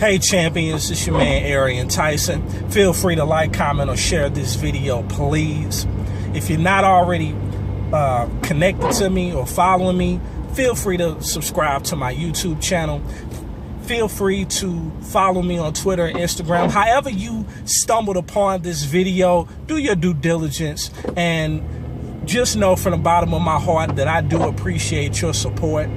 Hey champions, it's your man Arian Tyson. Feel free to like, comment, or share this video, please. If you're not already connected to me or following me, feel free to subscribe to my YouTube channel. Feel free to follow me on Twitter and Instagram. However you stumbled upon this video, do your due diligence and just know from the bottom of my heart that I do appreciate your support.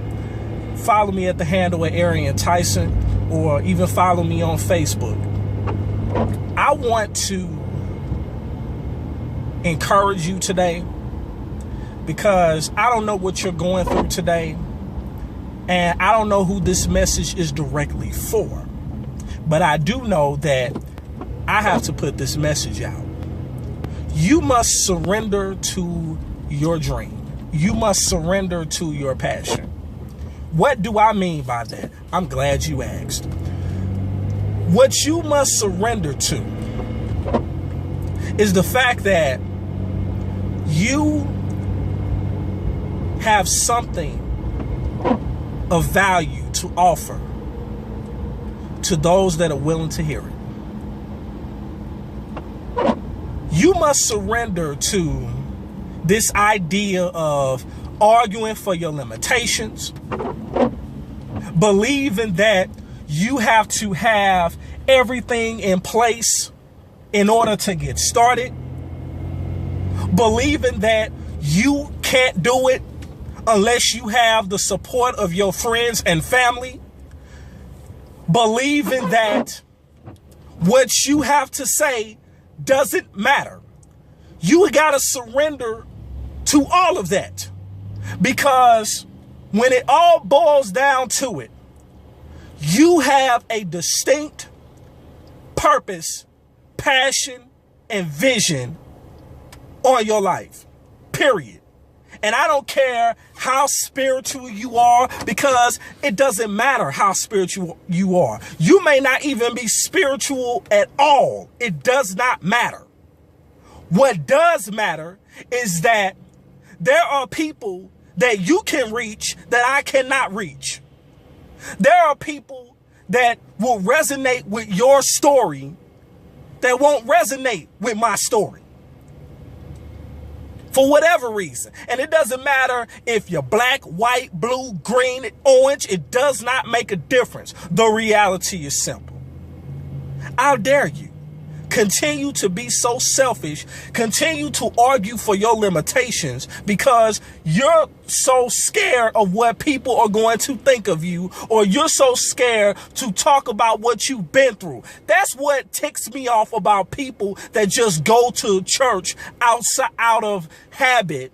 Follow me at the handle at Arian Tyson, or even follow me on Facebook. I want to encourage you today because I don't know what you're going through today, and I don't know who this message is directly for, but I do know that I have to put this message out. You must surrender to your dream. You must surrender to your passion. What do I mean by that? I'm glad you asked. What you must surrender to is the fact that you have something of value to offer to those that are willing to hear it. You must surrender to this idea of arguing for your limitations, believing that you have to have everything in place in order to get started, believing that you can't do it unless you have the support of your friends and family, believing that what you have to say doesn't matter. You gotta surrender to all of that. Because when it all boils down to it, you have a distinct purpose, passion, and vision on your life, period. And I don't care how spiritual you are, because it doesn't matter how spiritual you are. You may not even be spiritual at all. It does not matter. What does matter is that there are people that you can reach that I cannot reach. There are people that will resonate with your story that won't resonate with my story, for whatever reason. And it doesn't matter if you're black, white, blue, green, orange. It does not make a difference. The reality is simple. How dare you continue to be so selfish, continue to argue for your limitations because you're so scared of what people are going to think of you, or you're so scared to talk about what you've been through. That's what ticks me off about people that just go to church out of habit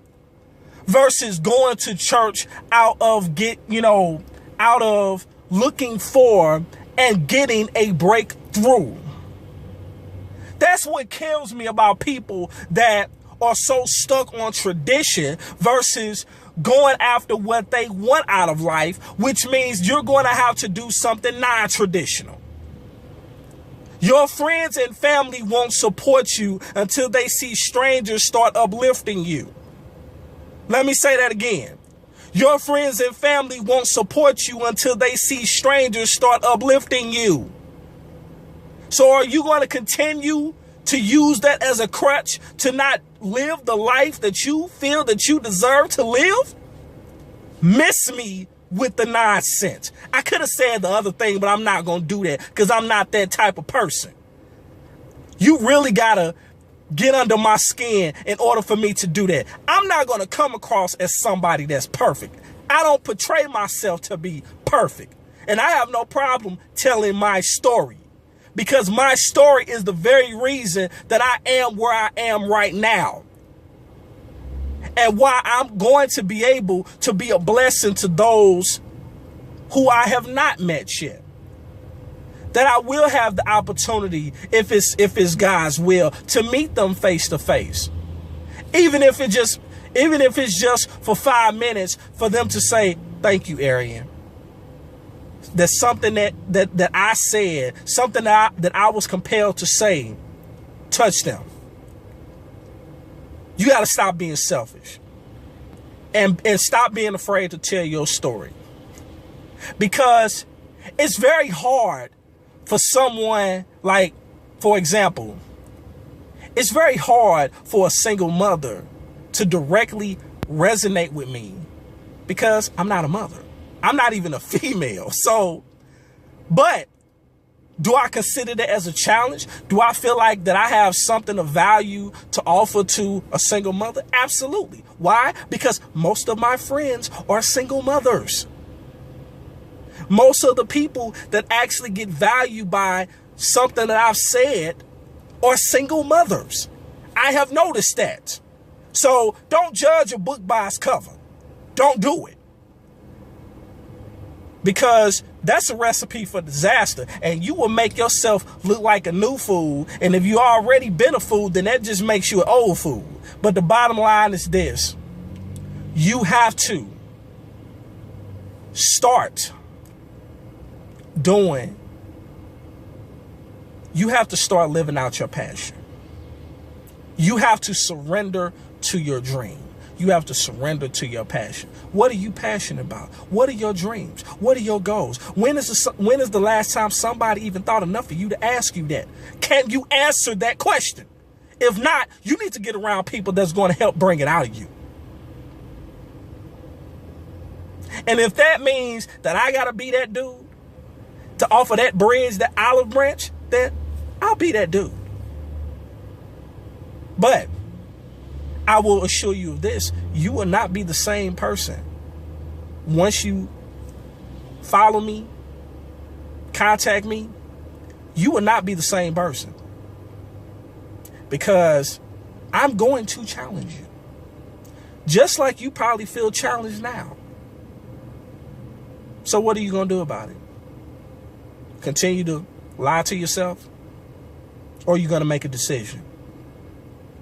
versus going to church out of looking for and getting a breakthrough. That's what kills me about people that are so stuck on tradition versus going after what they want out of life, which means you're going to have to do something non-traditional. Your friends and family won't support you until they see strangers start uplifting you. Let me say that again. Your friends and family won't support you until they see strangers start uplifting you. So are you going to continue to use that as a crutch to not live the life that you feel that you deserve to live? Miss me with the nonsense. I could have said the other thing, but I'm not going to do that because I'm not that type of person. You really got to get under my skin in order for me to do that. I'm not going to come across as somebody that's perfect. I don't portray myself to be perfect. And I have no problem telling my story, because my story is the very reason that I am where I am right now, and why I'm going to be able to be a blessing to those who I have not met yet. That I will have the opportunity, if it's God's will, to meet them face to face. Even if it's just for 5 minutes, for them to say, "Thank you, Arian." That's something that I said, something that I was compelled to say, touch them. You got to stop being selfish and stop being afraid to tell your story, because it's very hard for someone like, for example, it's very hard for a single mother to directly resonate with me because I'm not a mother. I'm not even a female. So, but do I consider that as a challenge? Do I feel like that I have something of value to offer to a single mother? Absolutely. Why? Because most of my friends are single mothers. Most of the people that actually get value by something that I've said are single mothers. I have noticed that. So don't judge a book by its cover. Don't do it. Because that's a recipe for disaster, and you will make yourself look like a new fool. And if you already been a fool, then that just makes you an old fool. But the bottom line is this: you have to start doing. You have to start living out your passion. You have to surrender to your dream. You have to surrender to your passion. What are you passionate about? What are your dreams? What are your goals? When is the last time somebody even thought enough of you to ask you that? Can you answer that question? If not, you need to get around people that's going to help bring it out of you. And if that means that I got to be that dude to offer that bridge, that olive branch, then I'll be that dude. But I will assure you of this: you will not be the same person once you follow me, contact me. You will not be the same person, because I'm going to challenge you, just like you probably feel challenged now. So what are you going to do about it? Continue to lie to yourself, or are you going to make a decision?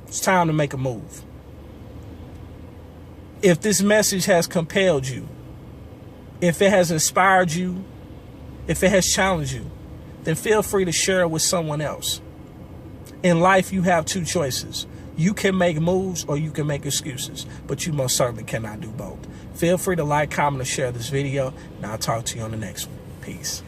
It's time to make a move. If this message has compelled you, if it has inspired you, if it has challenged you, then feel free to share it with someone else. In life, you have two choices. You can make moves or you can make excuses, but you most certainly cannot do both. Feel free to like, comment, or share this video, and I'll talk to you on the next one. Peace.